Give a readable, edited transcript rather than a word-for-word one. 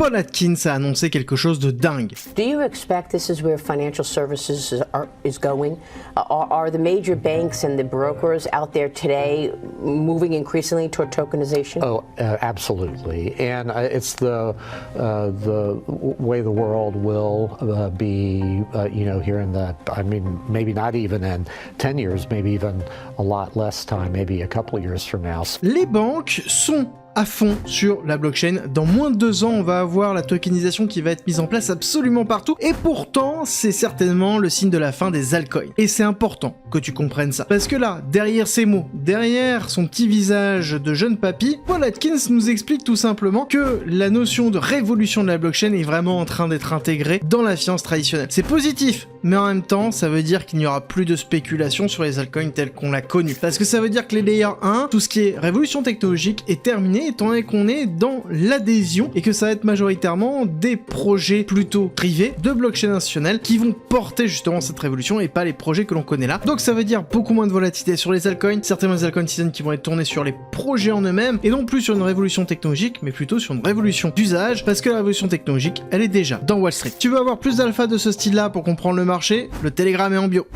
Paul Atkins a annoncé quelque chose de dingue. Do you expect this is where financial services is going? Are the major banks and the brokers out there today moving increasingly toward tokenization? Oh, absolutely. And it's the way the world will be, here in the, maybe not even in 10 years, maybe even a lot less time, maybe a couple of years from now. Les banques sont à fond sur la blockchain. Dans moins de 2 ans, on va avoir la tokenisation qui va être mise en place absolument partout. Et pourtant, c'est certainement le signe de la fin des altcoins. Et c'est important que tu comprennes ça. Parce que là, derrière ces mots, derrière son petit visage de jeune papy, Paul Atkins nous explique tout simplement que la notion de révolution de la blockchain est vraiment en train d'être intégrée dans la finance traditionnelle. C'est positif, mais en même temps, ça veut dire qu'il n'y aura plus de spéculation sur les altcoins tels qu'on l'a connu. Parce que ça veut dire que les layers 1, tout ce qui est révolution technologique est terminé, étant donné qu'on est dans l'adhésion et que ça va être majoritairement des projets plutôt privés de blockchain institutionnelle qui vont porter justement cette révolution et pas les projets que l'on connaît là. Donc ça veut dire beaucoup moins de volatilité sur les altcoins, certains altcoin season qui vont être tournés sur les projets en eux-mêmes et non plus sur une révolution technologique mais plutôt sur une révolution d'usage parce que la révolution technologique elle est déjà dans Wall Street. Tu veux avoir plus d'alpha de ce style là pour comprendre le marché, le Telegram est en bio.